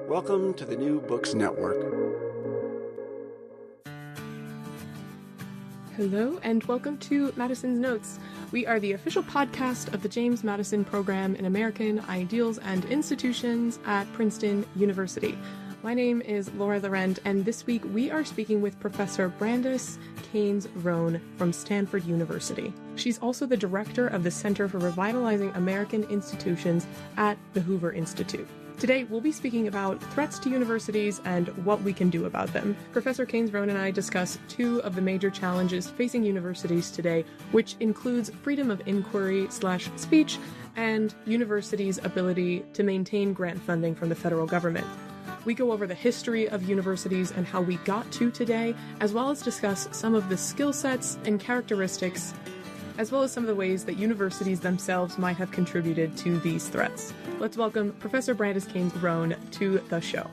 Welcome to the New Books Network. Hello, and welcome to Madison's Notes. We are the official podcast of the James Madison Program in American Ideals and Institutions at Princeton University. My name is Laura Laurent, and this week we are speaking with Professor Brandice Canes-Wrone from Stanford University. She's also the director of the Center for Revitalizing American Institutions at the Hoover Institute. Today, we'll be speaking about threats to universities and what we can do about them. Professor Canes-Wrone and I discuss two of the major challenges facing universities today, which includes freedom of inquiry/speech and universities' ability to maintain grant funding from the federal government. We go over the history of universities and how we got to today, as well as discuss some of the skill sets and characteristics, as well as some of the ways that universities themselves might have contributed to these threats. Let's welcome Professor Brandice Canes-Wrone to the show.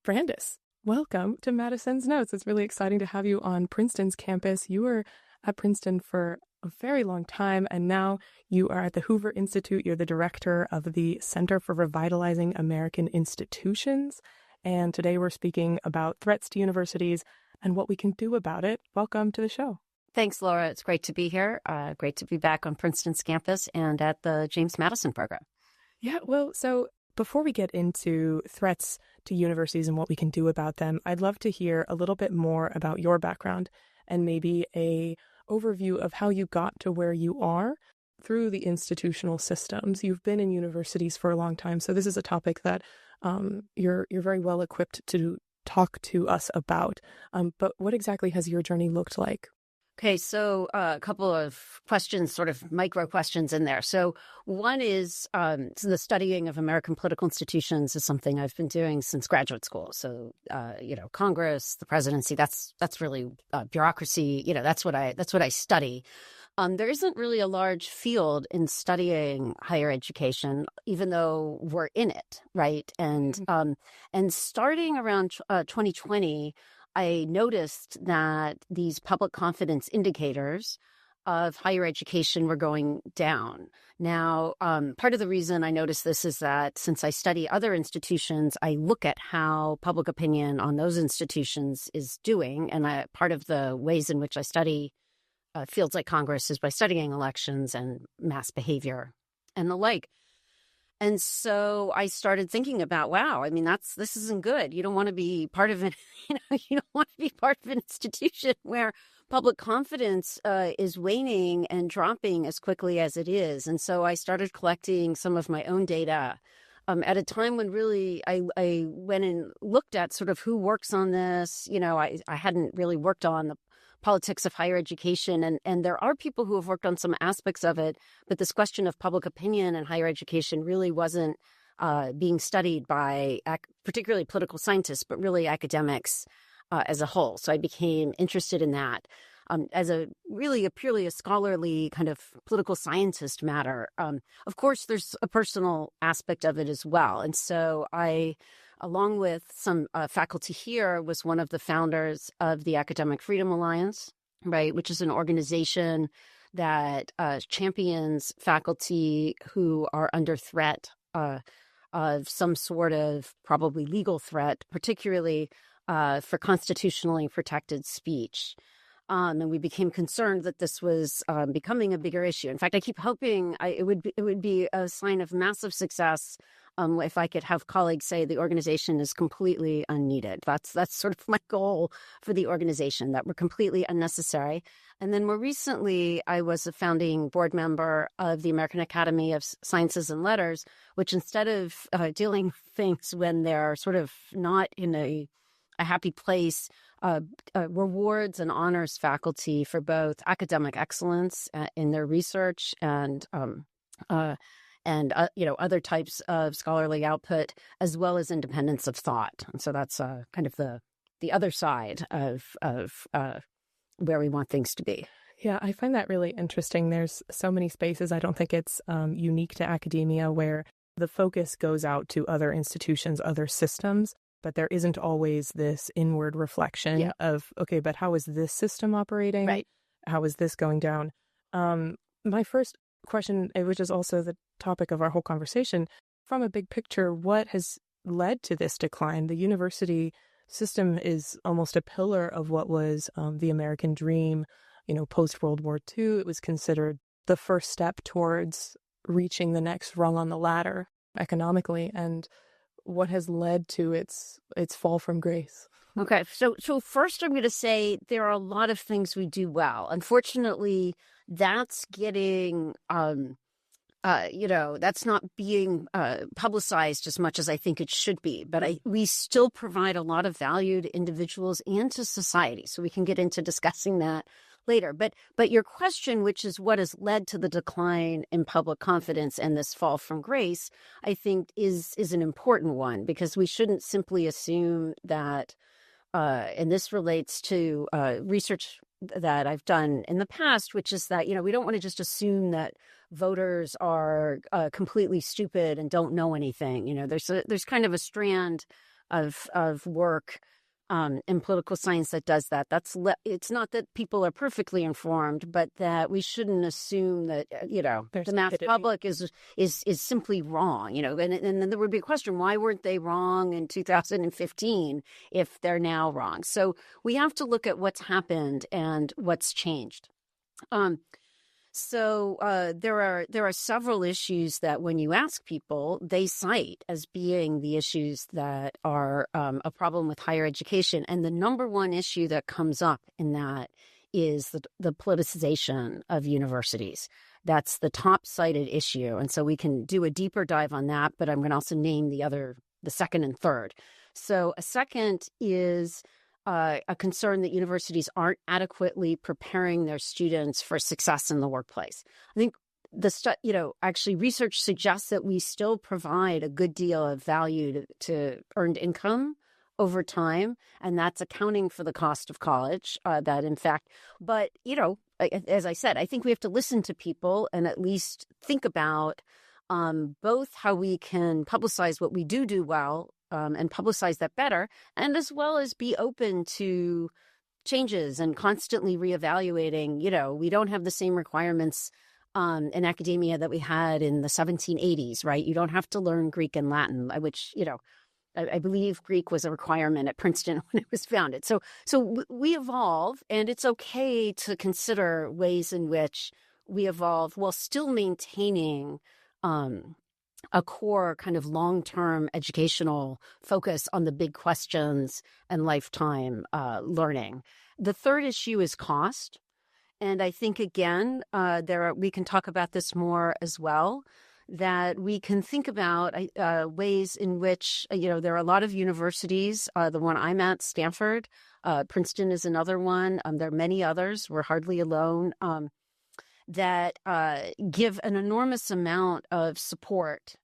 Brandice, welcome to Madison's Notes. It's really exciting to have you on Princeton's campus. You were at Princeton for a very long time, and now you are at the Hoover Institute. You're the director of the Center for Revitalizing American Institutions. And today we're speaking about threats to universities and what we can do about it. Welcome to the show. Thanks, Laura. It's great to be here. Great to be back on Princeton's campus and at the James Madison program. Yeah, well, so before we get into threats to universities and what we can do about them, I'd love to hear a little bit more about your background and maybe a overview of how you got to where you are through the institutional systems. You've been in universities for a long time, so this is a topic that you're very well equipped to talk to us about. But what exactly has your journey looked like? Okay, so a couple of questions, sort of micro questions in there. So one is so the studying of American political institutions is something I've been doing since graduate school. So, Congress, the presidency, that's really bureaucracy. That's what I study. There isn't really a large field in studying higher education, even though we're in it, right? And starting around 2020, I noticed that these public confidence indicators of higher education were going down. Now, part of the reason I noticed this is that since I study other institutions, I look at how public opinion on those institutions is doing. And part of the ways in which I study fields like Congress is by studying elections and mass behavior and the like. And so I started thinking about, wow, I mean, this isn't good. You don't want to be part of it. You don't want to be part of an institution where public confidence is waning and dropping as quickly as it is. And so I started collecting some of my own data at a time when really I went and looked at sort of who works on this. I hadn't really worked on the politics of higher education. And there are people who have worked on some aspects of it, but this question of public opinion and higher education really wasn't being studied by particularly political scientists, but really academics as a whole. So I became interested in that as purely a scholarly kind of political scientist matter. Of course, there's a personal aspect of it as well. And so I, along with some faculty here, was one of the founders of the Academic Freedom Alliance, right, which is an organization that champions faculty who are under threat of some sort of probably legal threat, particularly for constitutionally protected speech. And we became concerned that this was becoming a bigger issue. In fact, I keep hoping it would be a sign of massive success if I could have colleagues say the organization is completely unneeded. That's sort of my goal for the organization, that we're completely unnecessary. And then more recently, I was a founding board member of the American Academy of Sciences and Letters, which instead of dealing with things when they're sort of not in a happy place, rewards and honors faculty for both academic excellence in their research and other types of scholarly output, as well as independence of thought. And so that's kind of the other side of where we want things to be. Yeah, I find that really interesting. There's so many spaces. I don't think it's unique to academia where the focus goes out to other institutions, other systems, but there isn't always this inward reflection of, okay, but how is this system operating? Right. How is this going down? My first question, which is also the topic of our whole conversation, from a big picture, what has led to this decline? The university system is almost a pillar of what was the American dream. Post-World War II, it was considered the first step towards reaching the next rung on the ladder economically, and what has led to its fall from grace. Okay, so first I'm going to say there are a lot of things we do well. Unfortunately, that's getting that's not being publicized as much as I think it should be. But we still provide a lot of value to individuals and to society. So we can get into discussing that later. But your question, which is what has led to the decline in public confidence and this fall from grace, I think is an important one, because we shouldn't simply assume that, and this relates to research that I've done in the past, which is that, we don't want to just assume that voters are completely stupid and don't know anything. There's kind of a strand of work in political science that does that. It's not that people are perfectly informed, but that we shouldn't assume that the mass public is simply wrong. And then there would be a question: why weren't they wrong in 2015 if they're now wrong? So we have to look at what's happened and what's changed. So there are several issues that when you ask people, they cite as being the issues that are a problem with higher education. And the number one issue that comes up in that is the politicization of universities. That's the top cited issue. And so we can do a deeper dive on that, but I'm going to also name the second and third. So a second is a concern that universities aren't adequately preparing their students for success in the workplace. I think actually research suggests that we still provide a good deal of value to earned income over time, and that's accounting for the cost of college. But as I said, I think we have to listen to people and at least think about both how we can publicize what we do well, and publicize that better, and as well as be open to changes and constantly reevaluating. We don't have the same requirements in academia that we had in the 1780s, right? You don't have to learn Greek and Latin, which, I believe Greek was a requirement at Princeton when it was founded. So we evolve, and it's okay to consider ways in which we evolve while still maintaining a core kind of long-term educational focus on the big questions and lifetime learning. The third issue is cost. And I think, again, we can talk about this more as well, that we can think about ways in which, there are a lot of universities. The one I'm at, Stanford, Princeton is another one. There are many others. We're hardly alone. That give an enormous amount of support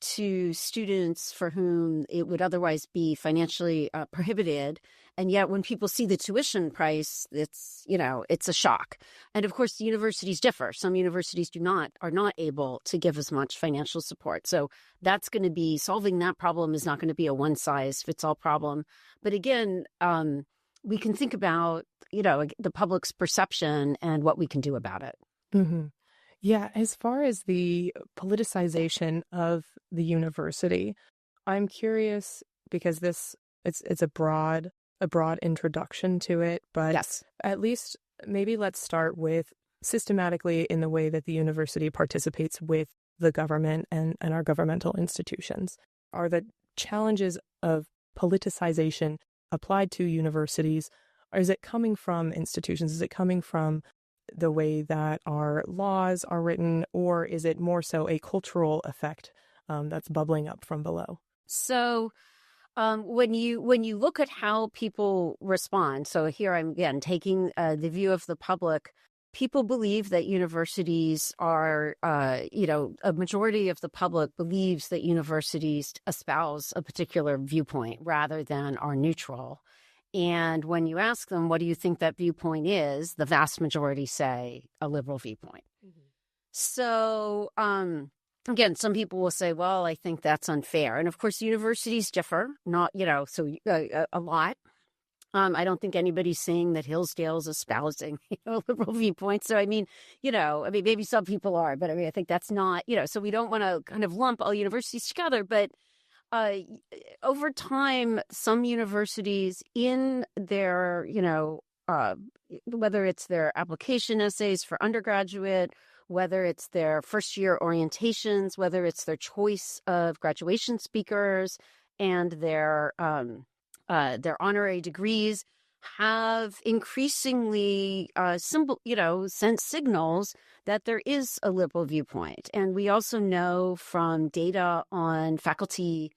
to students for whom it would otherwise be financially prohibited. And yet when people see the tuition price, it's a shock. And of course, the universities differ. Some universities are not able to give as much financial support. So that's going to be, solving that problem is not going to be a one-size-fits-all problem. But again, we can think about, the public's perception and what we can do about it. Mm-hmm. Yeah, as far as the politicization of the university, I'm curious, because it's a broad introduction to it, but yes. At least maybe let's start with systematically in the way that the university participates with the government and our governmental institutions. Are the challenges of politicization applied to universities, or is it coming from institutions? Is it coming from the way that our laws are written, or is it more so a cultural effect that's bubbling up from below? So when you look at how people respond, so here I'm again taking the view of the public, people believe that universities are, a majority of the public believes that universities espouse a particular viewpoint rather than are neutral. And when you ask them, what do you think that viewpoint is? The vast majority say a liberal viewpoint. Mm-hmm. So, again, some people will say, well, I think that's unfair. And of course, universities differ, not, a lot. I don't think anybody's saying that Hillsdale's espousing, a liberal viewpoint. So, maybe some people are, but I think that's not, so we don't want to kind of lump all universities together. But over time, some universities in their, whether it's their application essays for undergraduate, whether it's their first year orientations, whether it's their choice of graduation speakers and their honorary degrees, have increasingly sent signals that there is a liberal viewpoint. And we also know from data on faculty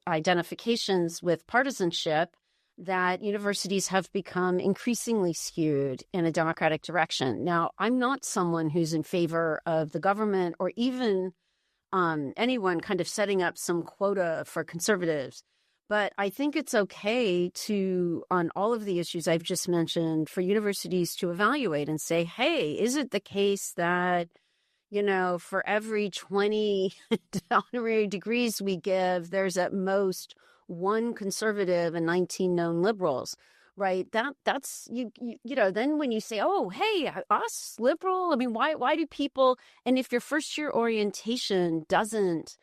identifications with partisanship that universities have become increasingly skewed in a democratic direction. Now, I'm not someone who's in favor of the government or even anyone kind of setting up some quota for conservatives. But I think it's okay to, on all of the issues I've just mentioned, for universities to evaluate and say, hey, is it the case that, for every 20 honorary degrees we give, there's at most one conservative and 19 known liberals, right? That's, then when you say, oh, hey, us liberal, I mean, why do people, and if your first year orientation doesn't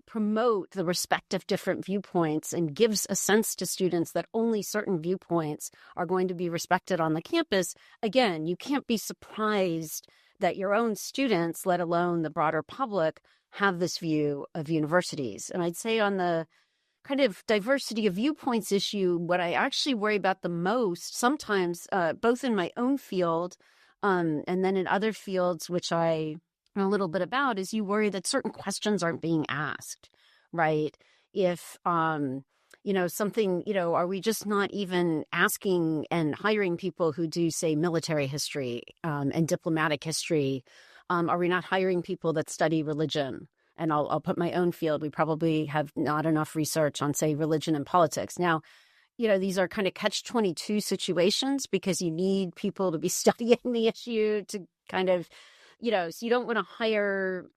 promote the respect of different viewpoints and gives a sense to students that only certain viewpoints are going to be respected on the campus, again, you can't be surprised that your own students, let alone the broader public, have this view of universities. And I'd say on the kind of diversity of viewpoints issue, what I actually worry about the most, sometimes both in my own field and then in other fields, which I know a little bit about, is you worry that certain questions aren't being asked, right? If, something, are we just not even asking and hiring people who do, say, military history and diplomatic history? Are we not hiring people that study religion? And I'll put my own field. We probably have not enough research on, say, religion and politics. Now, these are kind of catch-22 situations because you need people to be studying the issue to kind of, so you don't want to hire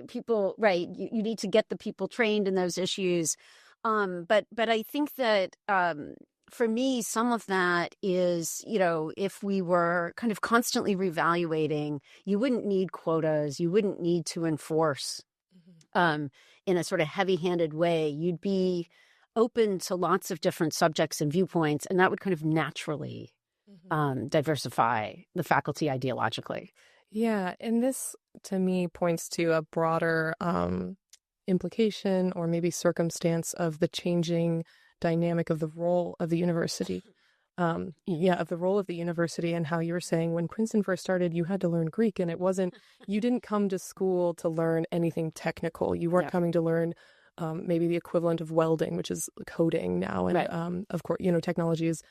people, right? You need to get the people trained in those issues. But I think that for me, some of that is, if we were kind of constantly reevaluating, you wouldn't need quotas. You wouldn't need to enforce in a sort of heavy-handed way. You'd be open to lots of different subjects and viewpoints, and that would kind of naturally diversify the faculty ideologically. Yeah, and this, to me, points to a broader implication or maybe circumstance of the changing dynamic of the role of the university. Of the role of the university, and how you were saying when Princeton first started, you had to learn Greek, and it wasn't, you didn't come to school to learn anything technical. You weren't coming to learn maybe the equivalent of welding, which is coding now. And right. Of course, technology is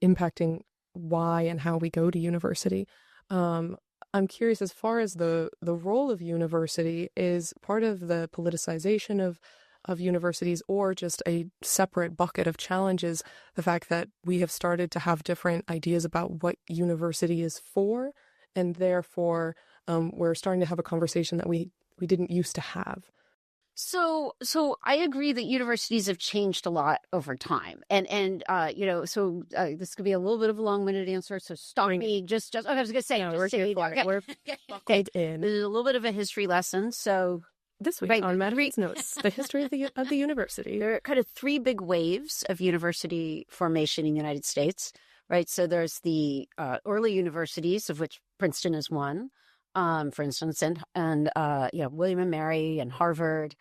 impacting why and how we go to university. I'm curious, as far as the role of university, is part of the politicization of universities, or just a separate bucket of challenges, the fact that we have started to have different ideas about what university is for, and therefore we're starting to have a conversation that we didn't used to have. So I agree that universities have changed a lot over time, and this could be a little bit of a long-winded answer. So stop me. Just I was going to say, we're buckled in. This is a little bit of a history lesson. So this week on Madison's Notes, the history of the university. There are kind of three big waves of university formation in the United States, right? So there's the early universities, of which Princeton is one. For instance, and William and Mary and Harvard,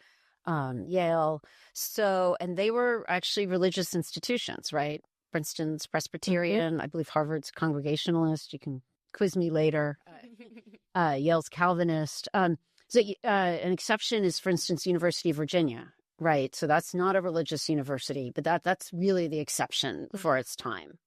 Yale. So, and they were actually religious institutions, right? Princeton's Presbyterian, I believe Harvard's Congregationalist. You can quiz me later. Yale's Calvinist. So an exception is, for instance, University of Virginia, right? So that's not a religious university, but that's really the exception for its time.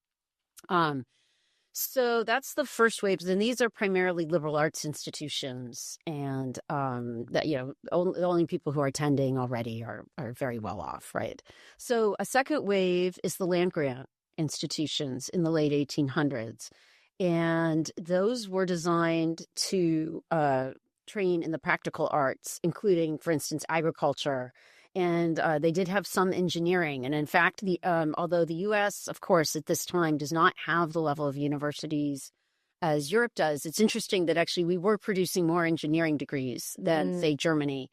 So that's the first waves, and these are primarily liberal arts institutions, and the only people who are attending already are very well off, right? So a second wave is the land-grant institutions in the late 1800s, and those were designed to train in the practical arts, including, for instance, agriculture. And they did have some engineering. And in fact, although the U.S., of course, at this time does not have the level of universities as Europe does, it's interesting that actually we were producing more engineering degrees than, say, Germany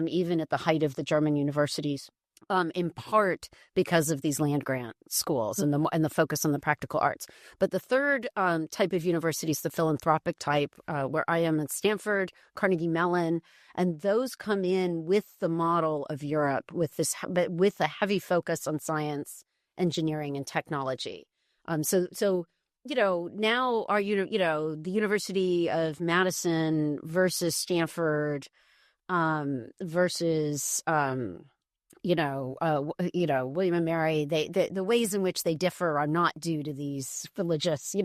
even at the height of the German universities. In part because of these land grant schools and the focus on the practical arts. But the third type of university is the philanthropic type, where I am at Stanford, Carnegie Mellon, and those come in with the model of Europe with a heavy focus on science, engineering, and technology. So now the University of Madison versus Stanford versus William and Mary, the ways in which they differ are not due to these religious,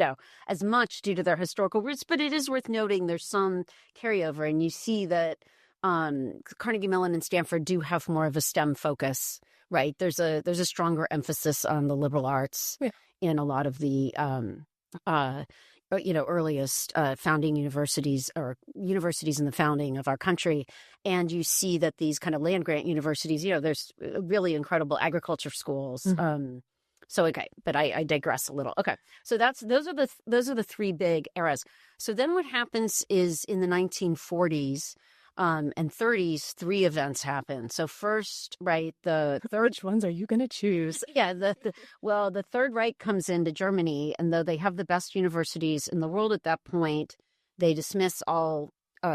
as much due to their historical roots. But it is worth noting there's some carryover, and you see that Carnegie Mellon and Stanford do have more of a STEM focus, right? There's a stronger emphasis on the liberal arts in a lot of the earliest founding universities or universities in the founding of our country. And you see that these kind of land grant universities, there's really incredible agriculture schools. But I digress a little. Okay. So those are the three big eras. So then what happens is in the 1940s and 30s, three events happen. So first, right, the third... Which ones are you going to choose? Yeah, the Third Reich comes into Germany, and though they have the best universities in the world at that point, they dismiss all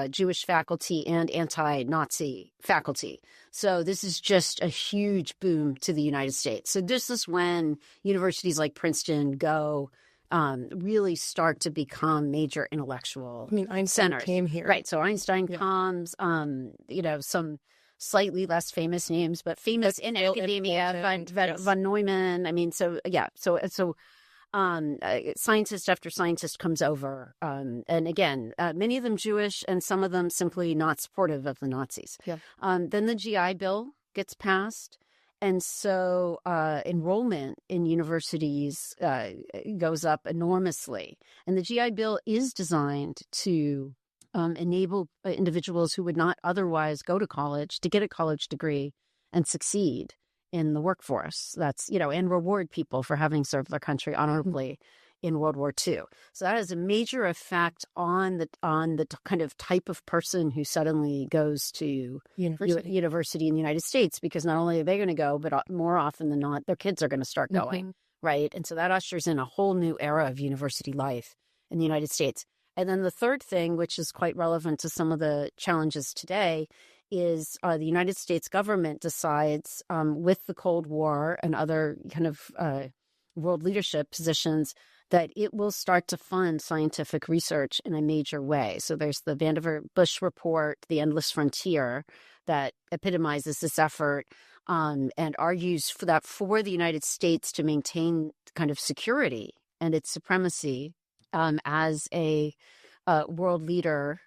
Jewish faculty and anti-Nazi faculty. So this is just a huge boom to the United States. So this is when universities like Princeton go... really start to become major intellectual Einstein centers. Came here. Right. So Einstein comes, some slightly less famous names, but famous in academia, von Neumann. Scientist after scientist comes over. And again, many of them Jewish and some of them simply not supportive of the Nazis. Yeah. Then the GI Bill gets passed. And so enrollment in universities goes up enormously. And the GI Bill is designed to enable individuals who would not otherwise go to college to get a college degree and succeed in the workforce. That's, and reward people for having served their country honorably in World War II. So that has a major effect on the kind of type of person who suddenly goes to university in the United States, because not only are they going to go, but more often than not, their kids are going to start going, right? And so that ushers in a whole new era of university life in the United States. And then the third thing, which is quite relevant to some of the challenges today, is the United States government decides with the Cold War and other kind of world leadership positions that it will start to fund scientific research in a major way. So there's the Vannevar Bush report, The Endless Frontier, that epitomizes this effort and argues for the United States to maintain kind of security and its supremacy as a world leader.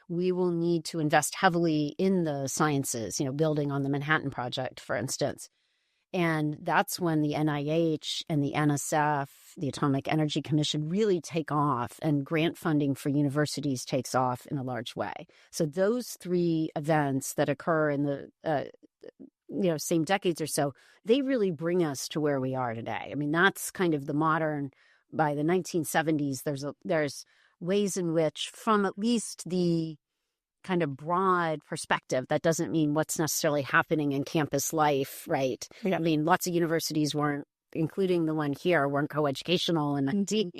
We will need to invest heavily in the sciences, building on the Manhattan Project, for instance. And that's when the NIH and the NSF, the Atomic Energy Commission, really take off, and grant funding for universities takes off in a large way. So those three events that occur in the same decades or so, they really bring us to where we are today. That's kind of the modern. By the 1970s, there's ways in which, from at least the kind of broad perspective, that doesn't mean what's necessarily happening in campus life, right? Yeah. Lots of universities weren't, including the one here, weren't coeducational in 19,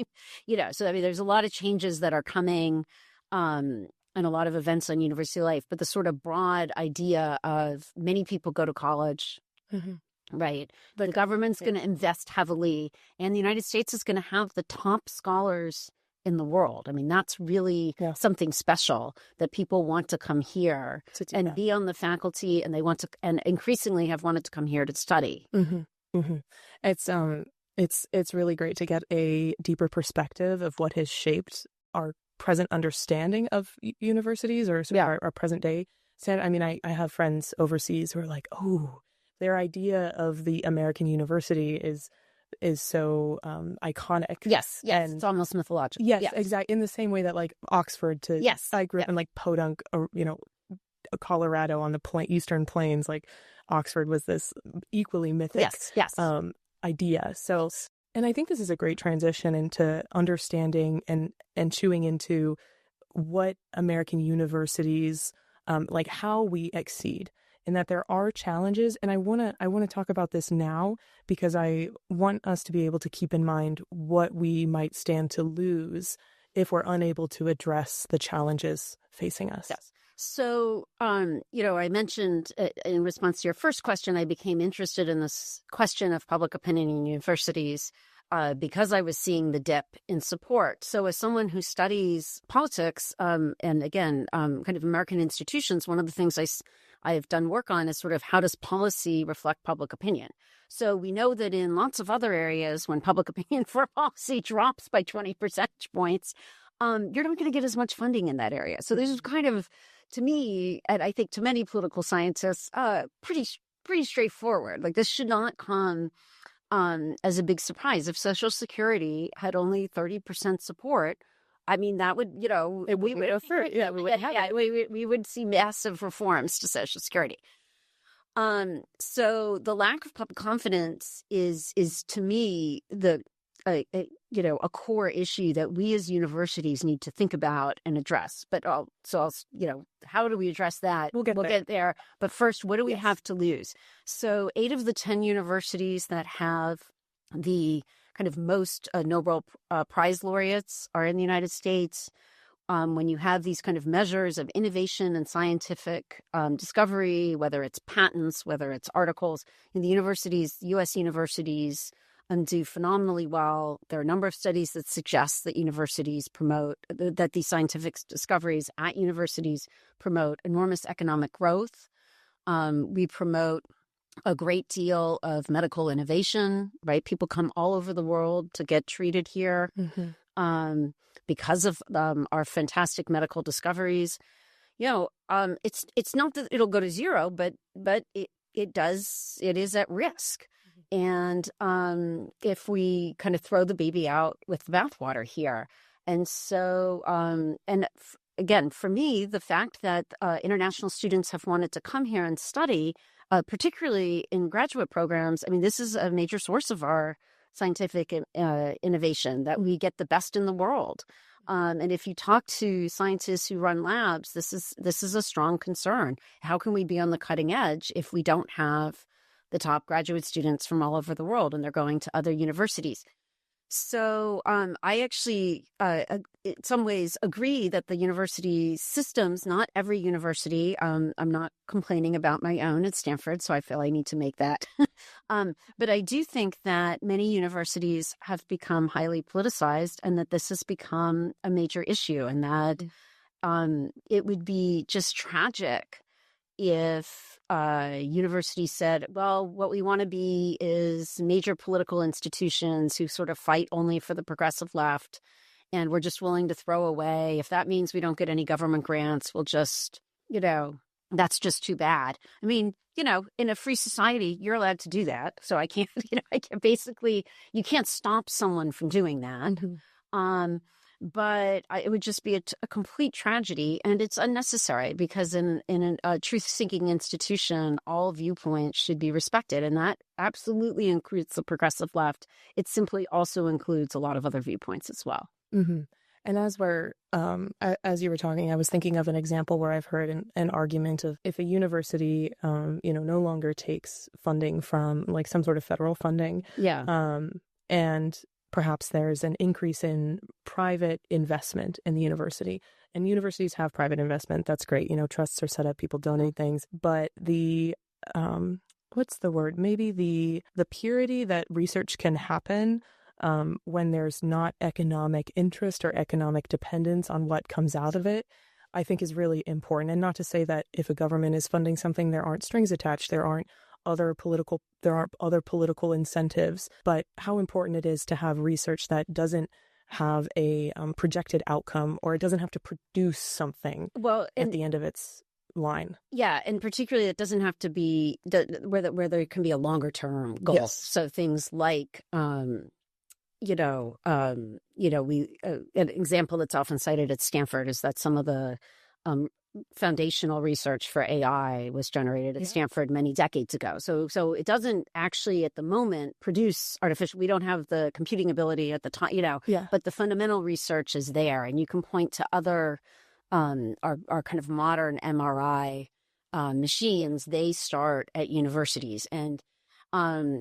so there's a lot of changes that are coming and a lot of events on university life, but the sort of broad idea of many people go to college, right? But the government's going to invest heavily, and the United States is going to have the top scholars in the world. That's really something special, that people want to come here and be on the faculty, and they want to, and increasingly have wanted to come here to study. It's really great to get a deeper perspective of what has shaped our present understanding of universities or our present day standard. I have friends overseas who are like, oh, their idea of the American university is so iconic. Yes, and it's almost mythological. Yes, exactly. In the same way that Oxford I grew up in Podunk, Colorado on the Eastern Plains. Oxford was this equally mythic idea. So, and I think this is a great transition into understanding and chewing into what American universities like how we exceed, and that there are challenges. And I want to talk about this now because I want us to be able to keep in mind what we might stand to lose if we're unable to address the challenges facing us. Yes. So, I mentioned in response to your first question, I became interested in this question of public opinion in universities because I was seeing the dip in support. So as someone who studies politics, and again, kind of American institutions, one of the things I've done work on is sort of how does policy reflect public opinion? So we know that in lots of other areas, when public opinion for policy drops by 20 percentage points, you're not going to get as much funding in that area. So this is kind of, to me, and I think to many political scientists, pretty straightforward. Like this should not come as a big surprise. If Social Security had only 30% support, I mean, that would, we would see massive reforms to Social Security. So the lack of public confidence is to me a core issue that we as universities need to think about and address. But how do we address that? We'll get there. But first, what do we have to lose? So 8 of the 10 universities that have the kind of most Nobel Prize laureates are in the United States. When you have these kind of measures of innovation and scientific discovery, whether it's patents, whether it's articles, in the universities, U.S. universities do phenomenally well. There are a number of studies that suggest that universities promote, that these scientific discoveries at universities promote enormous economic growth. We promote a great deal of medical innovation, right? People come all over the world to get treated here because of our fantastic medical discoveries. It's not that it'll go to zero, but it is at risk. And if we kind of throw the baby out with the bathwater here. And so, again, for me, the fact that international students have wanted to come here and study, particularly in graduate programs, I mean, this is a major source of our scientific innovation, that we get the best in the world. And if you talk to scientists who run labs, this is a strong concern. How can we be on the cutting edge if we don't have the top graduate students from all over the world and they're going to other universities? So I actually, in some ways, agree that the university systems, not every university, I'm not complaining about my own at Stanford, so I feel I need to make that. But I do think that many universities have become highly politicized and that this has become a major issue, and that it would be just tragic if universities said, well, what we want to be is major political institutions who sort of fight only for the progressive left, and we're just willing to throw away. If that means we don't get any government grants, we'll just, that's just too bad. I mean, in a free society, you're allowed to do that. So I can't, basically, you can't stop someone from doing that. But it would just be a complete tragedy, and it's unnecessary because in a truth-seeking institution, all viewpoints should be respected, and that absolutely includes the progressive left. It simply also includes a lot of other viewpoints as well. Mm-hmm. And as you were talking, I was thinking of an example where I've heard an argument of if a university, no longer takes funding from like some sort of federal funding, and perhaps there's an increase in private investment in the university. And universities have private investment. That's great. Trusts are set up, people donate things. But the, what's the word? Maybe the purity that research can happen when there's not economic interest or economic dependence on what comes out of it, I think is really important. And not to say that if a government is funding something, there aren't strings attached. There aren't other political incentives, but how important it is to have research that doesn't have a projected outcome, or it doesn't have to produce something at the end of its line. Yeah, and particularly it doesn't have to be where there can be a longer term goal. Yes. So things like an example that's often cited at Stanford is that some of the foundational research for AI was generated at Stanford many decades ago. So it doesn't actually at the moment produce we don't have the computing ability at the time, but the fundamental research is there, and you can point to other our kind of modern MRI machines, they start at universities. And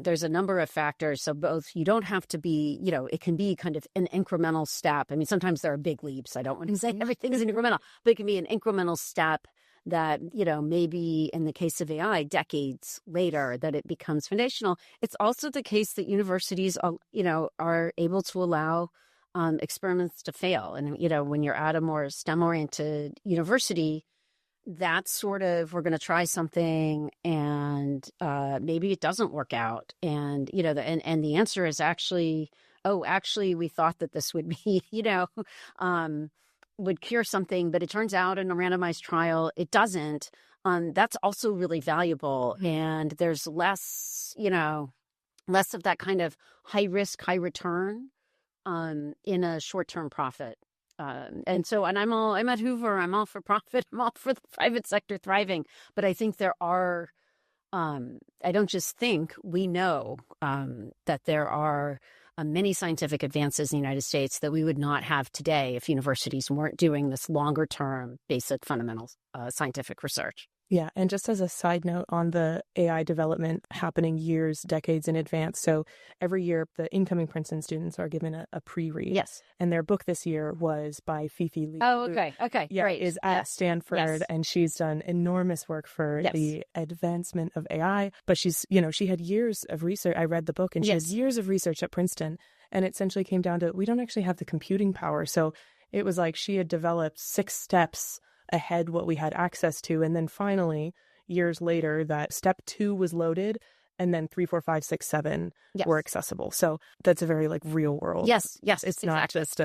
there's a number of factors. So both, you don't have to be, it can be kind of an incremental step. I mean, sometimes there are big leaps. I don't want to say everything's incremental, but it can be an incremental step that, maybe in the case of AI, decades later, that it becomes foundational. It's also the case that universities, are able to allow experiments to fail. And, when you're at a more STEM-oriented university, that's sort of, we're going to try something and maybe it doesn't work out. And, and the answer is actually, we thought that this would be, would cure something, but it turns out in a randomized trial, it doesn't. That's also really valuable. And there's less of that kind of high risk, high return in a short-term profit. And I'm at Hoover, I'm all for profit, I'm all for the private sector thriving. But I think there are, I don't just think, we know that there are many scientific advances in the United States that we would not have today if universities weren't doing this longer term basic fundamental scientific research. Yeah. And just as a side note on the AI development happening years, decades in advance. So every year, the incoming Princeton students are given a pre-read. Yes. And their book this year was by Fifi Lee. Oh, okay. Yeah, Great. is at Stanford. Yes. And she's done enormous work for the advancement of AI. But she's, she had years of research. I read the book and she had years of research at Princeton. And it essentially came down to, we don't actually have the computing power. So it was like she had developed 6 steps ahead what we had access to, and then finally years later that step 2 was loaded and then 3, 4, 5, 6, 7 were accessible. So that's a very real world. Yes it's exactly. not just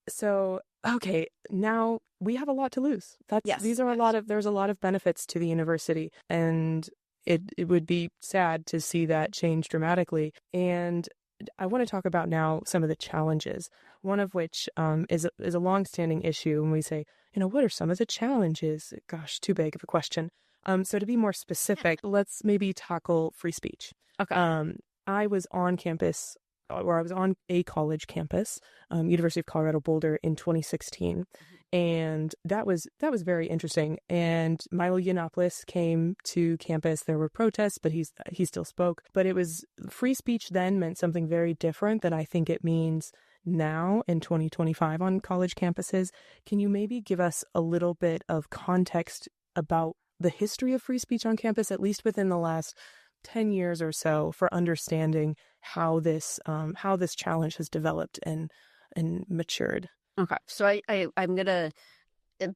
so okay, now we have a lot to lose. There's a lot of benefits to the university, and it would be sad to see that change dramatically. And I want to talk about now some of the challenges, one of which is a longstanding issue. When we say, what are some of the challenges? Gosh, too big of a question. So to be more specific, let's maybe tackle free speech. Okay. I was on campus, or I was on a college campus, University of Colorado Boulder, in 2016. And that was very interesting. And Milo Yiannopoulos came to campus. There were protests, but he still spoke. But it was, free speech then meant something very different than I think it means now in 2025 on college campuses. Can you maybe give us a little bit of context about the history of free speech on campus, at least within the last 10 years or so, for understanding how this challenge has developed and matured? Okay. So I'm going to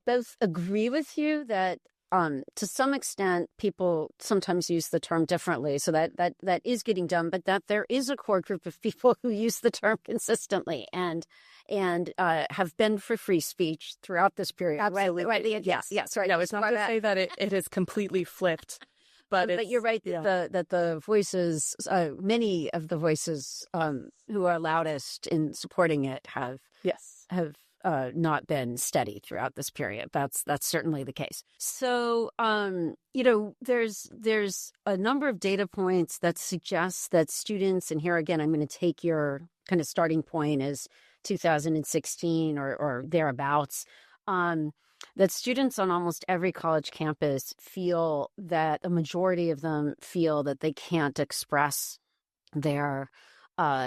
both agree with you that to some extent people sometimes use the term differently. So that is getting done, but that there is a core group of people who use the term consistently and have been for free speech throughout this period. Absolutely. Right. Yes. Right. No, it's not to say that it has completely flipped. But you're right that the voices, many of the voices who are loudest in supporting it have not been steady throughout this period. That's certainly the case. So there's a number of data points that suggest that students, and here again I'm going to take your kind of starting point as 2016 or thereabouts. That students on almost every college campus feel that a majority of them feel that they can't express their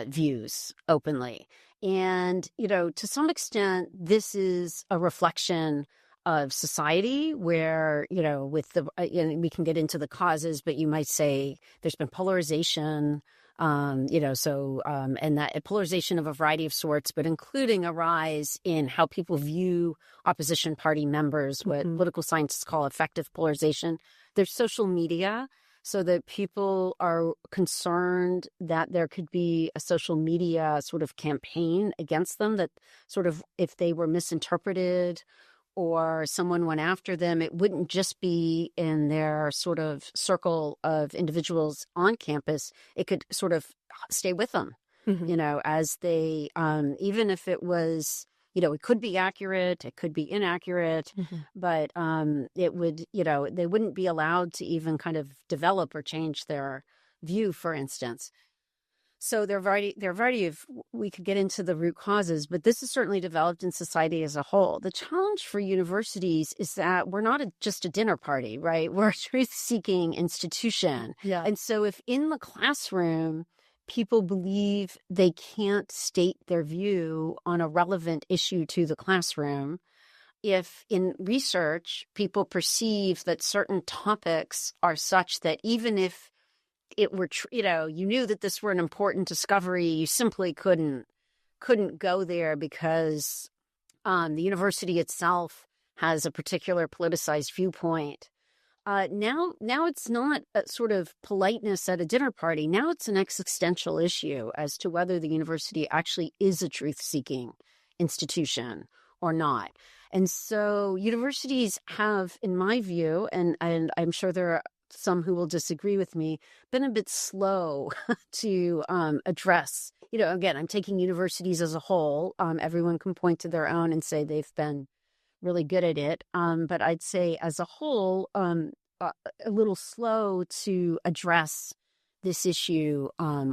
views openly. And, to some extent, this is a reflection of society where, with the, we can get into the causes, but you might say there's been polarization, and that polarization of a variety of sorts, but including a rise in how people view opposition party members, what political scientists call affective polarization. There's social media, so that people are concerned that there could be a social media sort of campaign against them, that sort of if they were misinterpreted or someone went after them, it wouldn't just be in their sort of circle of individuals on campus. It could sort of stay with them, as they, even if it was, it could be accurate, it could be inaccurate, but it would, they wouldn't be allowed to even kind of develop or change their view, for instance. So there are a variety of, we could get into the root causes, but this is certainly developed in society as a whole. The challenge for universities is that we're not just a dinner party, right? We're a truth-seeking institution. Yeah. And so if in the classroom, people believe they can't state their view on a relevant issue to the classroom, if in research, people perceive that certain topics are such that even if it were, you knew that this were an important discovery, you simply couldn't go there because the university itself has a particular politicized viewpoint. Now it's not a sort of politeness at a dinner party. Now it's an existential issue as to whether the university actually is a truth-seeking institution or not. And so universities have, in my view, and I'm sure there are some who will disagree with me, been a bit slow to address, again, I'm taking universities as a whole. Everyone can point to their own and say they've been really good at it. But I'd say as a whole, a little slow to address this issue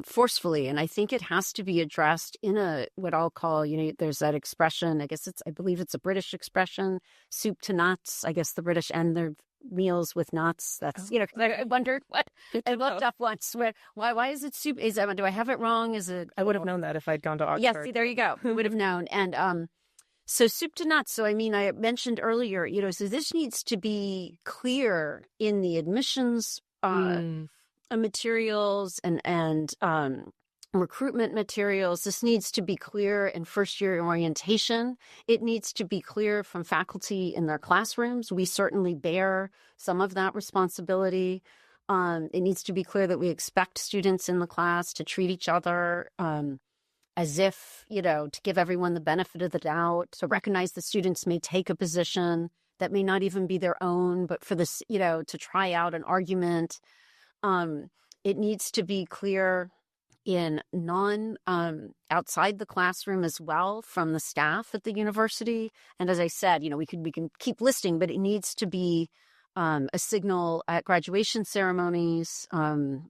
forcefully. And I think it has to be addressed in what I'll call, there's that expression, I believe it's a British expression, soup to nuts. I guess the British end their meals with nuts. That's, I wondered what I looked up once. Why is it soup? Do I have it wrong? Is it? I would have known that if I'd gone to Oxford. Yes, there you go. Would have known. And so soup to nuts. So, I mentioned earlier, so this needs to be clear in the admissions materials and recruitment materials. This needs to be clear in first-year orientation. It needs to be clear from faculty in their classrooms. We certainly bear some of that responsibility. It needs to be clear that we expect students in the class to treat each other as if, to give everyone the benefit of the doubt, to recognize the students may take a position that may not even be their own, but for this, to try out an argument. It needs to be clear in outside the classroom as well from the staff at the university. And as I said, we can keep listing, but it needs to be a signal at graduation ceremonies, kind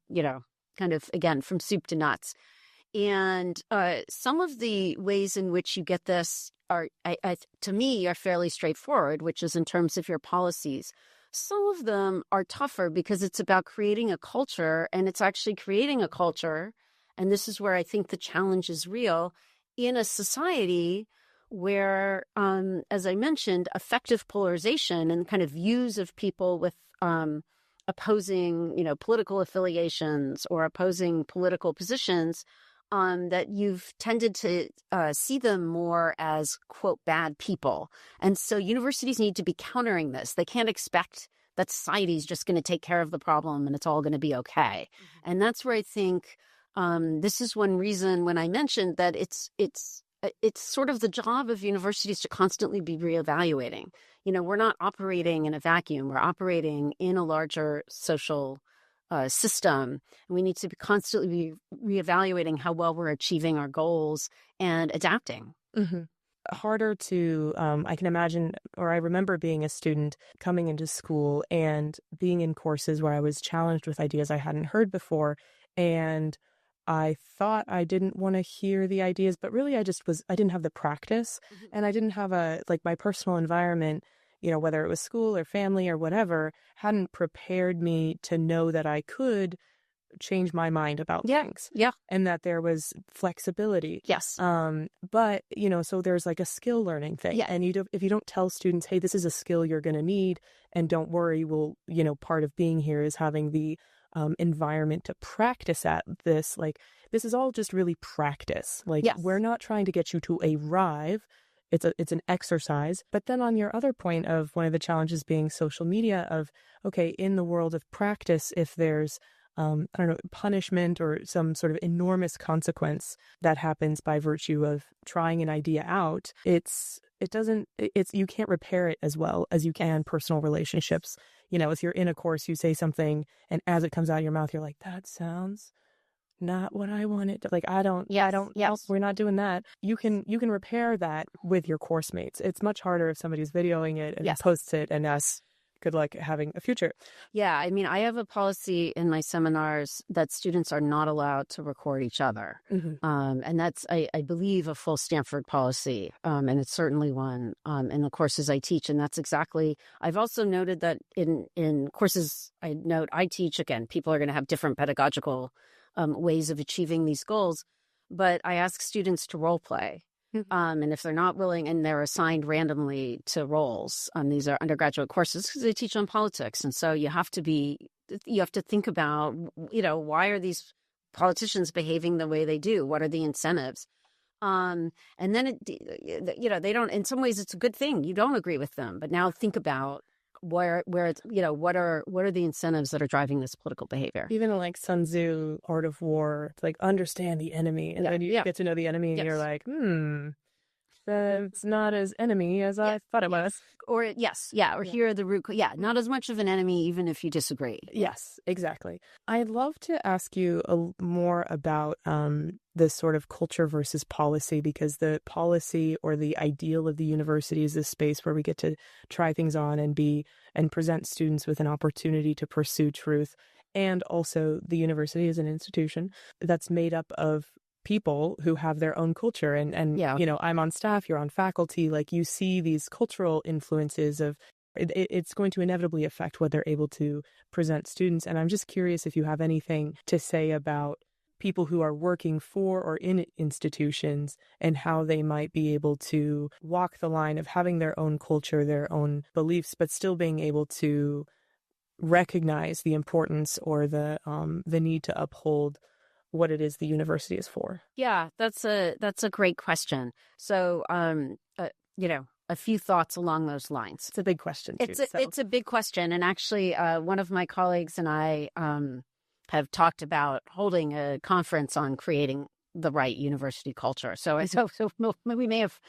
of, again, from soup to nuts. And some of the ways in which you get this are, to me, are fairly straightforward, which is in terms of your policies. Some of them are tougher because it's about creating a culture, and it's actually creating a culture. And this is where I think the challenge is real in a society where, as I mentioned, affective polarization and kind of views of people with opposing, political affiliations or opposing political positions, that you've tended to see them more as, quote, bad people. And so universities need to be countering this. They can't expect that society is just going to take care of the problem and it's all going to be okay. Mm-hmm. And that's where I think this is one reason when I mentioned that it's sort of the job of universities to constantly be reevaluating. We're not operating in a vacuum. We're operating in a larger social system. And we need to constantly be reevaluating how well we're achieving our goals and adapting. Mm-hmm. Harder to, I can imagine, or I remember being a student coming into school and being in courses where I was challenged with ideas I hadn't heard before. And I thought I didn't want to hear the ideas, but really I didn't have the practice. Mm-hmm. And I didn't have my personal environment, whether it was school or family or whatever, hadn't prepared me to know that I could change my mind about things. Yeah. And that there was flexibility. Yes. But, so there's like a skill learning thing. Yeah. And if you don't tell students, hey, this is a skill you're going to need, and don't worry, part of being here is having the environment to practice at this. Like, this is all just really practice. Like, yes. We're not trying to get you to arrive. It's an exercise. But then on your other point of one of the challenges being social media of, okay, in the world of practice, if there's punishment or some sort of enormous consequence that happens by virtue of trying an idea out, you can't repair it as well as you can personal relationships. If you're in a course, you say something, and as it comes out of your mouth, you're like, that sounds not what I wanted. Like, we're not doing that. You can repair that with your course mates. It's much harder if somebody's videoing it and posts it and us good luck having a future. Yeah, I mean, I have a policy in my seminars that students are not allowed to record each other. And that's, I believe, a full Stanford policy. And it's certainly one in the courses I teach. And that's exactly, I've also noted that in courses I teach, again, people are going to have different pedagogical ways of achieving these goals. But I ask students to role play. And if they're not willing, and they're assigned randomly to roles, these are undergraduate courses because they teach on politics. And so you have to think about, why are these politicians behaving the way they do? What are the incentives? And then, they don't, in some ways it's a good thing. You don't agree with them, but now think about where it's, what are the incentives that are driving this political behavior? Even like Sun Tzu, Art of War, to like understand the enemy, and then you get to know the enemy, and you're like, it's not as enemy as I thought it was. Or here are the root. Not as much of an enemy, even if you disagree. Yes, exactly. I'd love to ask you more about this sort of culture versus policy, because the policy or the ideal of the university is this space where we get to try things on and present students with an opportunity to pursue truth. And also the university is an institution that's made up of people who have their own culture. And I'm on staff, you're on faculty, like you see these cultural influences of it's going to inevitably affect what they're able to present students. And I'm just curious if you have anything to say about people who are working for or in institutions and how they might be able to walk the line of having their own culture, their own beliefs, but still being able to recognize the importance or the need to uphold what it is the university is for. Yeah, that's a great question. So, a few thoughts along those lines. It's a big question, too. It's a big question. And actually, one of my colleagues and I have talked about holding a conference on creating the right university culture. So we may have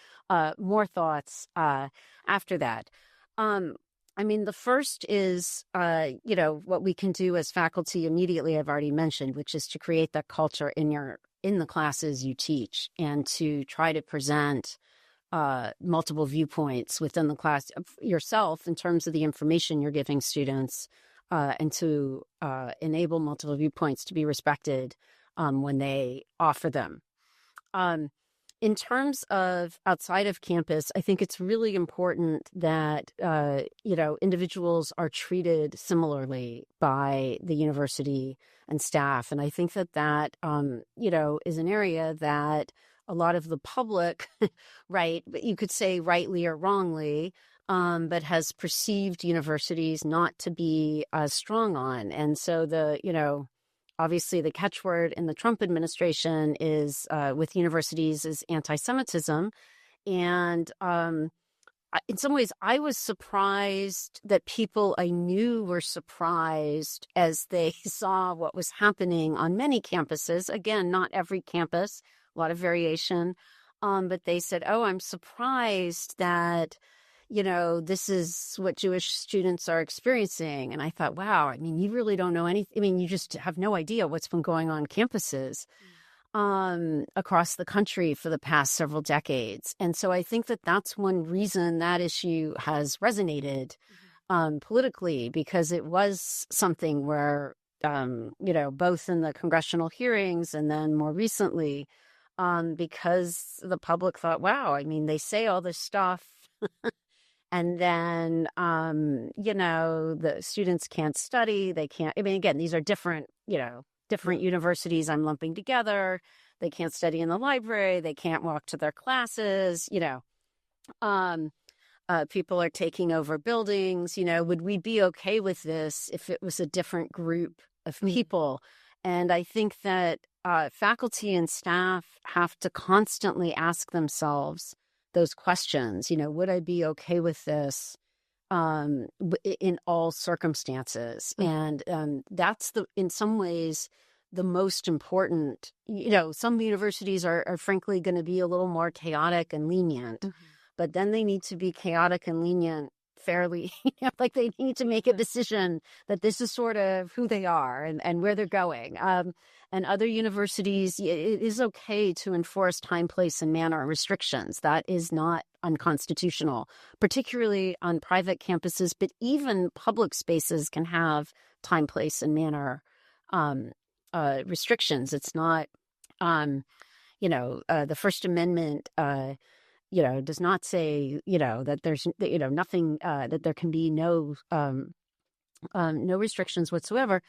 more thoughts after that. I mean, the first is, what we can do as faculty immediately, I've already mentioned, which is to create that culture in the classes you teach and to try to present multiple viewpoints within the class yourself in terms of the information you're giving students and to enable multiple viewpoints to be respected when they offer them. In terms of outside of campus, I think it's really important that, individuals are treated similarly by the university and staff. And I think that, is an area that a lot of the public, right, you could say rightly or wrongly, but has perceived universities not to be as strong on. And so obviously, the catchword in the Trump administration is with universities is anti-Semitism. And in some ways, I was surprised that people I knew were surprised as they saw what was happening on many campuses. Again, not every campus, a lot of variation. But they said, I'm surprised that this is what Jewish students are experiencing. And I thought, wow, I mean, you really don't know anything. I mean, you just have no idea what's been going on campuses across the country for the past several decades. And so I think that that's one reason that issue has resonated politically, because it was something where, both in the congressional hearings and then more recently, because the public thought, wow, I mean, they say all this stuff. And then, the students can't study. They can't, I mean, again, these are different universities I'm lumping together. They can't study in the library. They can't walk to their classes. People are taking over buildings. Would we be okay with this if it was a different group of people? And I think that faculty and staff have to constantly ask themselves those questions. Would I be okay with this in all circumstances? And that's in some ways the most important. Some universities are frankly going to be a little more chaotic and lenient, but then they need to be chaotic and lenient fairly, like they need to make a decision that this is sort of who they are and where they're going. And other universities, it is okay to enforce time, place, and manner restrictions. That is not unconstitutional, particularly on private campuses, but even public spaces can have time, place, and manner restrictions. It's not, the First Amendment, does not say, that there's, nothing, that there can be no restrictions whatsoever.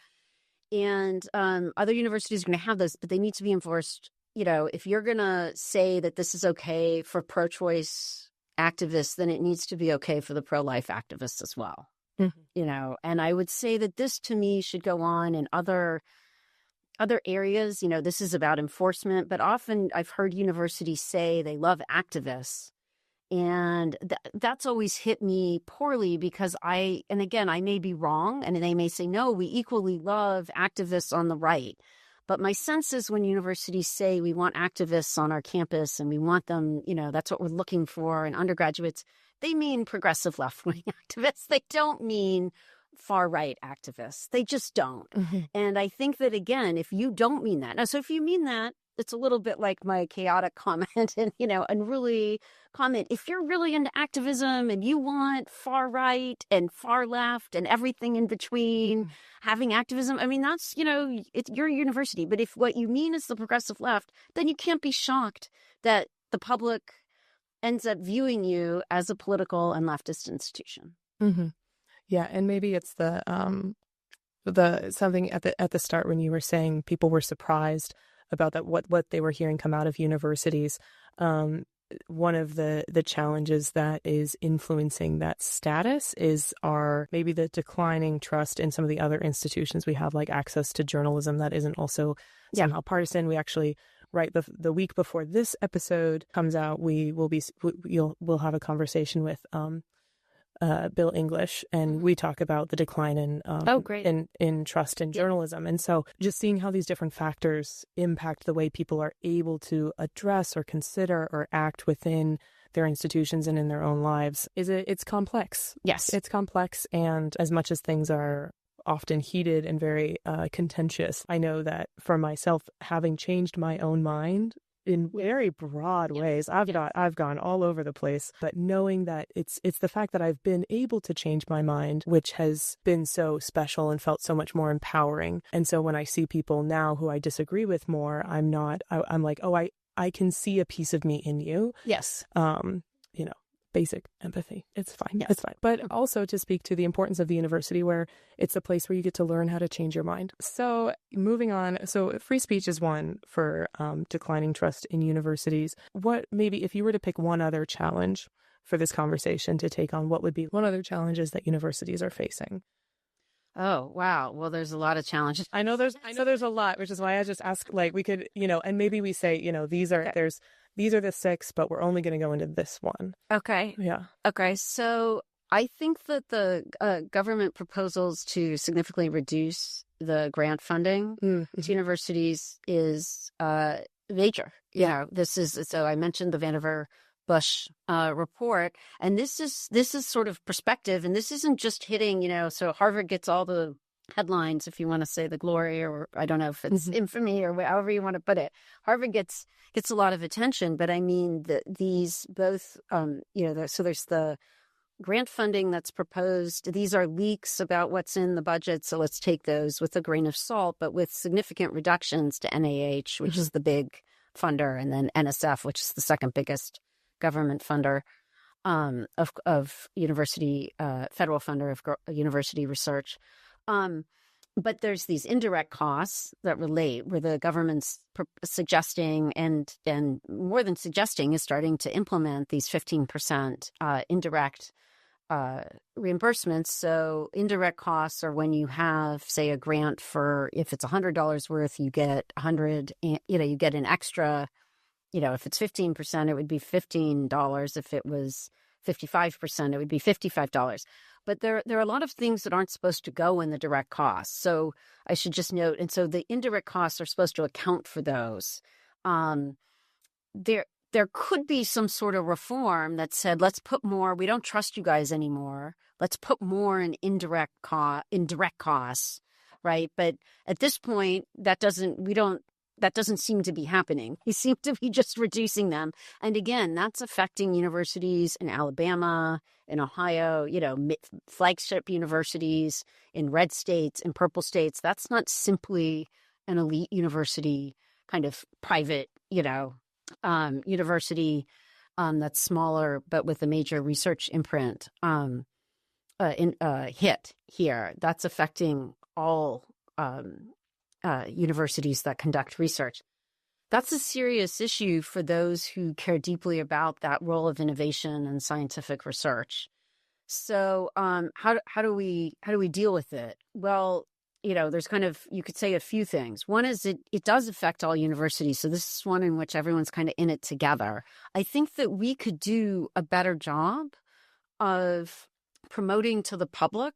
And other universities are going to have those, but they need to be enforced. If you're going to say that this is okay for pro-choice activists, then it needs to be okay for the pro-life activists as well. Mm-hmm. And I would say that this, to me, should go on in other areas. This is about enforcement, but often I've heard universities say they love activists. And that's always hit me poorly because and again, I may be wrong, and they may say, no, we equally love activists on the right. But my sense is when universities say we want activists on our campus and we want them, that's what we're looking for in undergraduates, they mean progressive left-wing activists. They don't mean far-right activists. They just don't. Mm-hmm. And I think that, again, if you don't mean that, now, so if you mean that, it's a little bit like my chaotic comment and really comment. If you're really into activism and you want far right and far left and everything in between having activism, I mean, that's, it's your university. But if what you mean is the progressive left, then you can't be shocked that the public ends up viewing you as a political and leftist institution. Mm-hmm. Yeah. And maybe it's the something at the start when you were saying people were surprised about that, what they were hearing come out of universities. One of the challenges that is influencing that status is maybe the declining trust in some of the other institutions we have, like access to journalism that isn't also somehow partisan. We actually, right, the week before this episode comes out, we'll have a conversation with Bill English, and we talk about the decline in trust in journalism. And so just seeing how these different factors impact the way people are able to address or consider or act within their institutions and in their own lives it's complex. Yes. It's complex. And as much as things are often heated and very contentious, I know that for myself, having changed my own mind in very broad ways. I've gone all over the place, but knowing that it's the fact that I've been able to change my mind, which has been so special and felt so much more empowering. And so when I see people now who I disagree with more, I'm like, oh, I can see a piece of me in you. Yes. Basic empathy. It's fine. Yes. It's fine. But also to speak to the importance of the university, where it's a place where you get to learn how to change your mind. So moving on. So free speech is one for declining trust in universities. What, maybe if you were to pick one other challenge for this conversation to take on, what would be one other challenges that universities are facing? Oh, wow. Well, there's a lot of challenges. I know there's a lot, which is why I just ask, like, we could, and maybe we say, these are the 6, but we're only going to go into this one. Okay. Yeah. Okay. So I think that the government proposals to significantly reduce the grant funding to universities is major. So I mentioned the Vannevar Bush report, and this is sort of perspective, and this isn't just hitting, so Harvard gets all the headlines, if you want to say the glory, or I don't know if it's infamy or however you want to put it. Harvard gets a lot of attention, but I mean these both, so there's the grant funding that's proposed. These are leaks about what's in the budget, so let's take those with a grain of salt, but with significant reductions to NIH, which is the big funder, and then NSF, which is the second biggest government funder of university, federal funder of university research. But there's these indirect costs that relate, where the government's suggesting and more than suggesting is starting to implement these 15% indirect reimbursements. So indirect costs are when you have, say, a grant for, if it's $100 worth, you get 100, you get an extra, if it's 15%, it would be $15. If it was 55%, it would be $55. But there are a lot of things that aren't supposed to go in the direct costs. So I should just note, and so the indirect costs are supposed to account for those. there could be some sort of reform that said, let's put more, we don't trust you guys anymore. Let's put more in indirect costs, right? But at this point, that doesn't seem to be happening. We seem to be just reducing them. And again, that's affecting universities in Alabama, in Ohio, flagship universities in red states, in purple states. That's not simply an elite university, kind of private, university that's smaller, but with a major research imprint hit here. That's affecting all universities that conduct research. That's a serious issue for those who care deeply about that role of innovation and scientific research. So how do we deal with it? Well, there's you could say a few things. One is it does affect all universities. So this is one in which everyone's kind of in it together. I think that we could do a better job of promoting to the public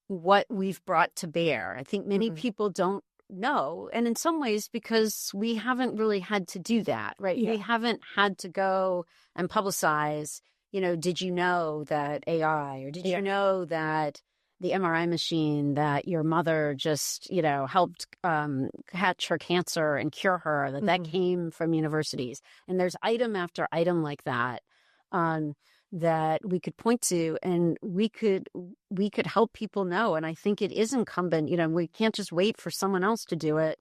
what we've brought to bear. I think many people don't know. And in some ways, because we haven't really had to do that, right? Yeah. We haven't had to go and publicize, did you know that AI, or did you know that the MRI machine that your mother just, helped catch her cancer and cure her, that came from universities. And there's item after item like that that we could point to, and we could help people know. And I think it is incumbent, we can't just wait for someone else to do it.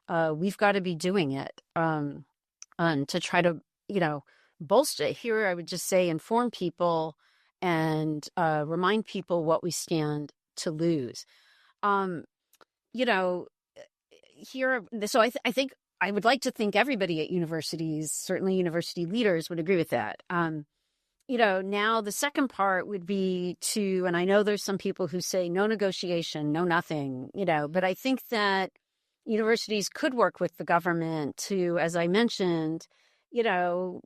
We've got to be doing it to try to, bolster here. I would just say inform people and remind people what we stand to lose. Here, so I think I would like to think everybody at universities, certainly university leaders, would agree with that. Now the second part would be and I know there's some people who say no negotiation, no nothing, but I think that universities could work with the government to, as I mentioned,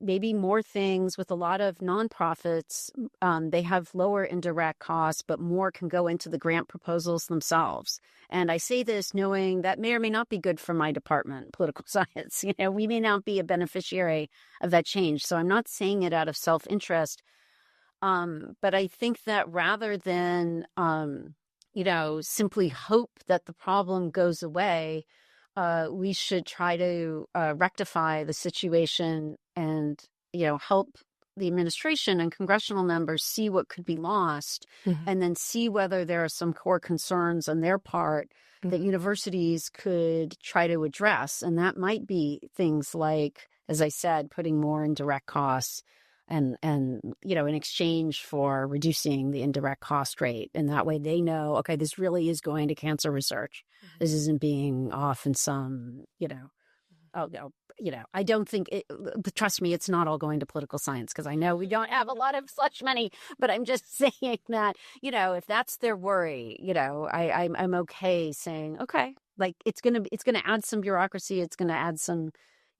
maybe more things with a lot of nonprofits. They have lower indirect costs, but more can go into the grant proposals themselves. And I say this knowing that may or may not be good for my department, political science. We may not be a beneficiary of that change. So I'm not saying it out of self-interest. But I think that rather than, simply hope that the problem goes away, we should try to rectify the situation and, help the administration and congressional members see what could be lost, and then see whether there are some core concerns on their part that universities could try to address. And that might be things like, as I said, putting more in direct costs and in exchange for reducing the indirect cost rate. And that way they know, okay, this really is going to cancer research. This isn't being off in some, I don't think trust me, it's not all going to political science, because I know we don't have a lot of such money, but I'm just saying that, if that's their worry, I'm okay saying, okay, like it's going to add some bureaucracy. It's going to add some,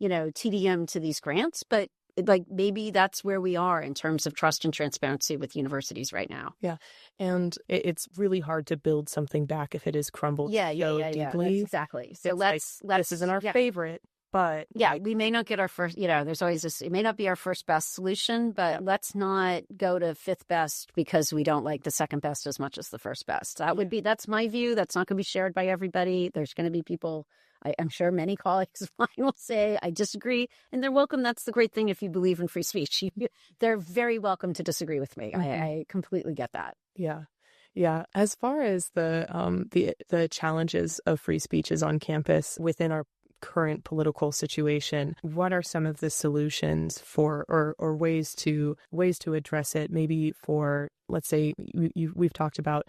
TDM to these grants, but like maybe that's where we are in terms of trust and transparency with universities right now. Yeah. And it's really hard to build something back if it is crumbled so deeply. Exactly. So this isn't our favorite, but we may not get our first, there's always this, it may not be our first best solution, but let's not go to fifth best because we don't like the second best as much as the first best. That's my view. That's not going to be shared by everybody. There's going to be people, I'm sure many colleagues of mine will say, I disagree, and they're welcome. That's the great thing if you believe in free speech. They're very welcome to disagree with me. I completely get that. Yeah. Yeah. As far as the challenges of free speeches on campus within our current political situation, what are some of the solutions for or ways to address it? Maybe for, let's say, we've talked about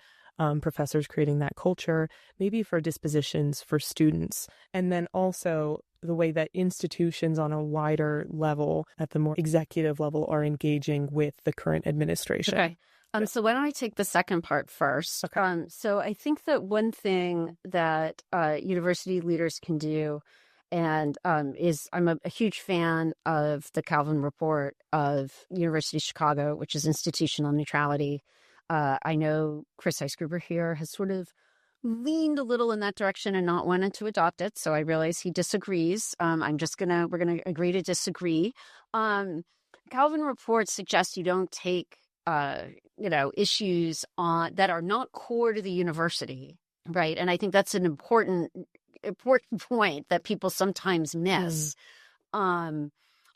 professors creating that culture, maybe for dispositions for students, and then also the way that institutions on a wider level, at the more executive level, are engaging with the current administration. Okay. So why don't I take the second part first? Okay. So I think that one thing that university leaders can do, and is I'm a huge fan of the Calvin Report of University of Chicago, which is institutional neutrality. I know Chris Eisgruber here has sort of leaned a little in that direction and not wanted to adopt it. So I realize he disagrees. We're gonna agree to disagree. Calvin reports suggest you don't take, issues that are not core to the university, right? And I think that's an important point that people sometimes miss on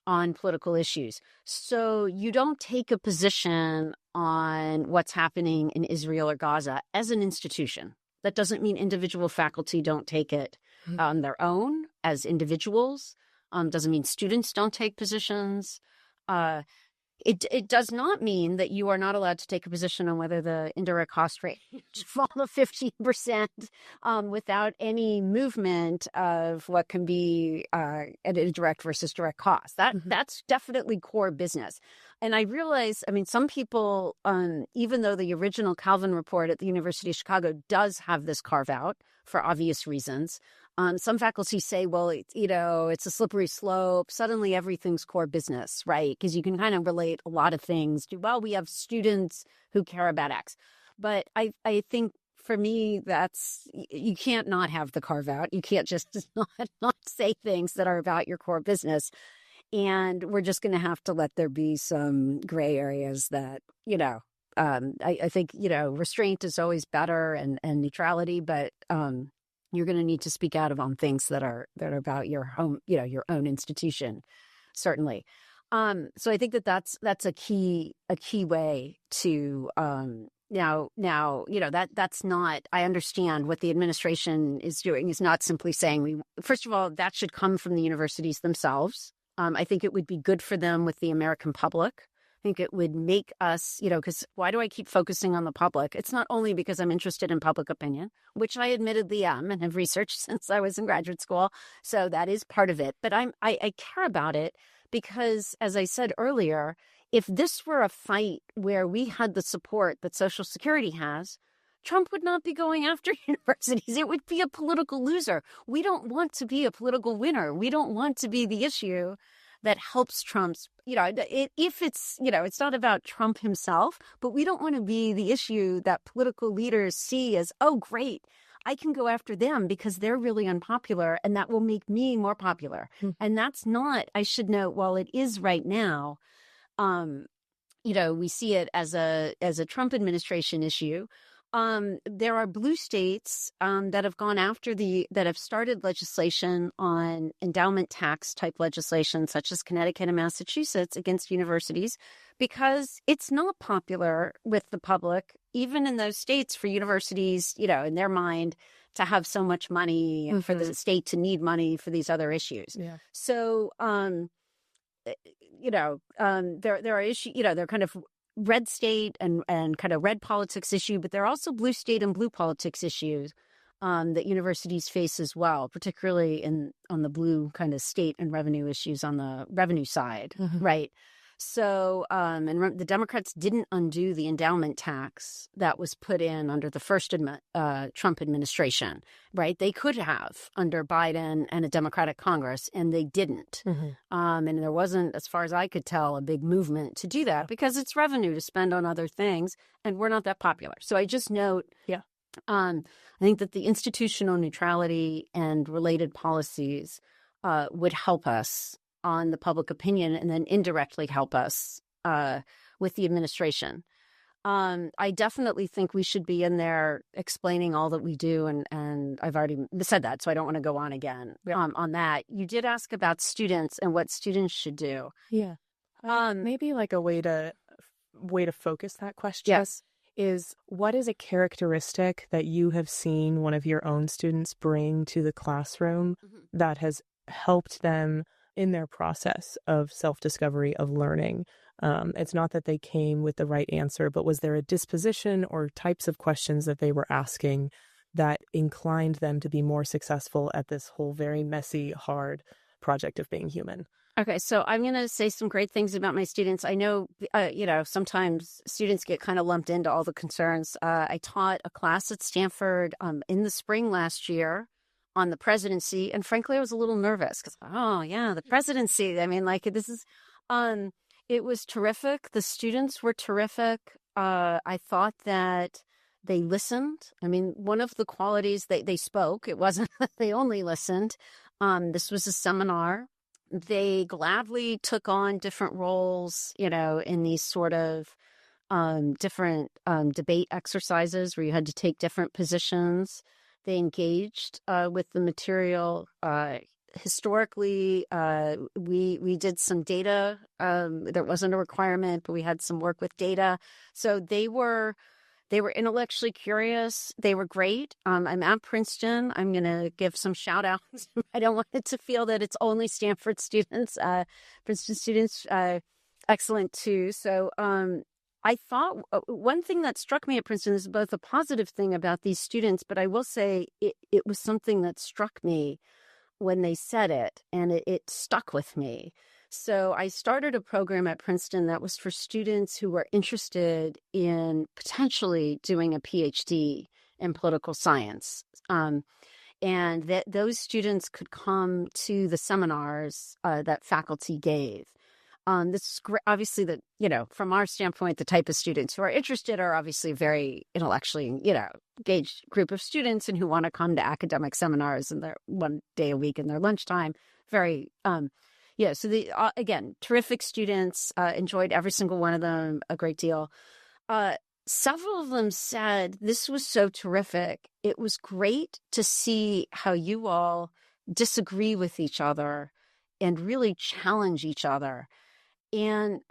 political issues. So you don't take a position on what's happening in Israel or Gaza as an institution. That doesn't mean individual faculty don't take it on their own as individuals. Doesn't mean students don't take positions. It does not mean that you are not allowed to take a position on whether the indirect cost rate should fall to 15% without any movement of what can be an indirect versus direct cost. That's definitely core business. And I realize, some people, even though the original Calvin report at the University of Chicago does have this carve out for obvious reasons, some faculty say, well, it's a slippery slope. Suddenly everything's core business, right? Because you can kind of relate a lot of things to, well, we have students who care about X. But I think for me, you can't not have the carve out. You can't just not say things that are about your core business. And we're just going to have to let there be some gray areas that, I think, restraint is always better and neutrality, but you're going to need to speak out on things that are about your home, your own institution, certainly. So I think that's a key way to that's not. I understand what the administration is doing is not simply saying first of all, that should come from the universities themselves. I think it would be good for them with the American public. I think it would make us, because why do I keep focusing on the public? It's not only because I'm interested in public opinion, which I admittedly am and have researched since I was in graduate school. So that is part of it. But I care about it because, as I said earlier, if this were a fight where we had the support that Social Security has, Trump would not be going after universities. It would be a political loser. We don't want to be a political winner. We don't want to be the issue that helps Trump's, if it's, it's not about Trump himself, but we don't want to be the issue that political leaders see as, oh, great, I can go after them because they're really unpopular and that will make me more popular. And that's not, I should note, while it is right now, we see it as a Trump administration issue. There are blue states that have gone after that have started legislation on endowment tax type legislation, such as Connecticut and Massachusetts, against universities, because it's not popular with the public, even in those states, for universities, in their mind, to have so much money and for the state to need money for these other issues. Yeah. So, there are issues, they're kind of red state and kind of red politics issue, but there are also blue state and blue politics issues that universities face as well, particularly on the blue kind of state and revenue issues on the revenue side, right? So, and the Democrats didn't undo the endowment tax that was put in under the first Trump administration, right? They could have under Biden and a Democratic Congress, and they didn't. And there wasn't, as far as I could tell, a big movement to do that because it's revenue to spend on other things, and we're not that popular. So I just note, I think that the institutional neutrality and related policies would help us on the public opinion and then indirectly help us with the administration. I definitely think we should be in there explaining all that we do. And I've already said that, so I don't want to go on again on that. You did ask about students and what students should do. Yeah. Maybe like a way to focus that question is, what is a characteristic that you have seen one of your own students bring to the classroom that has helped them in their process of self-discovery, of learning? It's not that they came with the right answer, but was there a disposition or types of questions that they were asking that inclined them to be more successful at this whole very messy, hard project of being human? Okay, so I'm going to say some great things about my students. I know, sometimes students get kind of lumped into all the concerns. I taught a class at Stanford in the spring last year on the presidency. And frankly, I was a little nervous because, the presidency. I mean, this is, it was terrific. The students were terrific. I thought that They listened. I mean, one of the qualities, they spoke. It wasn't that they only listened. This was a seminar. They gladly took on different roles, in these sort of different debate exercises where you had to take different positions. They engaged with the material. Historically, we did some data. There wasn't a requirement, but we had some work with data. So they were intellectually curious. They were great. I'm at Princeton. I'm going to give some shout outs. I don't want it to feel that it's only Stanford students. Princeton students, excellent too. So I thought one thing that struck me at Princeton is both a positive thing about these students, but I will say it was something that struck me when they said it, and it stuck with me. So I started a program at Princeton that was for students who were interested in potentially doing a PhD in political science. And that those students could come to the seminars that faculty gave. This is great. Obviously, from our standpoint, the type of students who are interested are obviously very intellectually, engaged group of students and who want to come to academic seminars and they're 1 day a week in their lunchtime. Very, so again, terrific students, enjoyed every single one of them a great deal. Several of them said, this was so terrific. It was great to see how you all disagree with each other and really challenge each other. And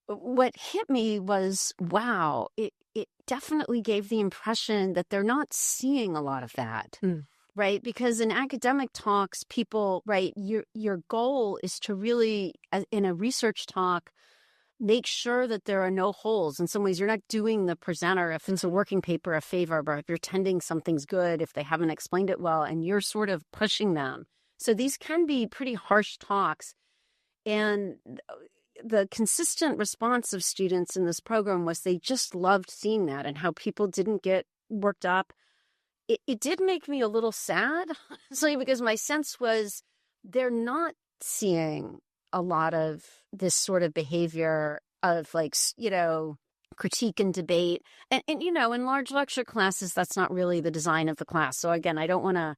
what hit me was, wow, it definitely gave the impression that they're not seeing a lot of that, right? Because in academic talks, people, right, your goal is to really, in a research talk, make sure that there are no holes. In some ways, you're not doing the presenter, if it's a working paper, a favor, but if you're pretending something's good, if they haven't explained it well, and you're sort of pushing them. So these can be pretty harsh talks. And the consistent response of students in this program was they just loved seeing that and how people didn't get worked up. It did make me a little sad, honestly, because my sense was they're not seeing a lot of this sort of behavior of critique and debate. And in large lecture classes, that's not really the design of the class. So again, I don't want to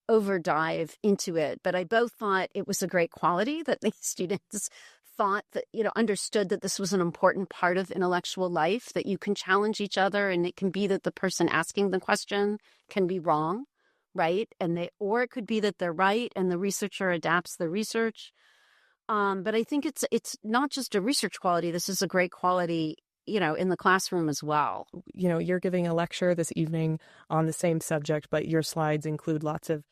overdive into it, but I both thought it was a great quality that the students thought that, understood that this was an important part of intellectual life, that you can challenge each other and it can be that the person asking the question can be wrong, right? Or it could be that they're right and the researcher adapts the research. But I think it's not just a research quality. This is a great quality, in the classroom as well. You're giving a lecture this evening on the same subject, but your slides include lots of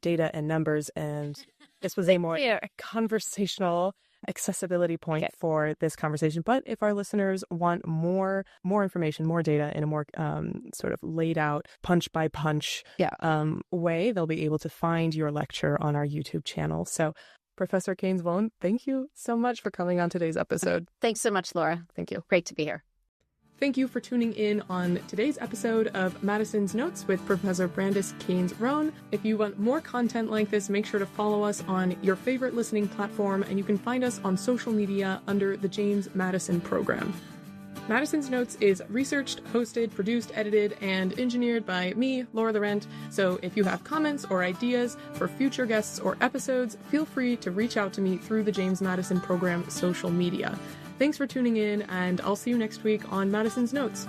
data and numbers. And this was a more conversational accessibility point for this conversation. But if our listeners want more information, more data in a more sort of laid out punch by punch way, they'll be able to find your lecture on our YouTube channel. So Professor Canes-Wrone, thank you so much for coming on today's episode. Thanks so much, Laura. Thank you. Great to be here. Thank you for tuning in on today's episode of Madison's Notes with Professor Brandice Canes-Wrone. If you want more content like this, make sure to follow us on your favorite listening platform, and you can find us on social media under the James Madison Program. Madison's Notes is researched, hosted, produced, edited, and engineered by me, Laura Laurent. So if you have comments or ideas for future guests or episodes, feel free to reach out to me through the James Madison Program social media. Thanks for tuning in, and I'll see you next week on Madison's Notes.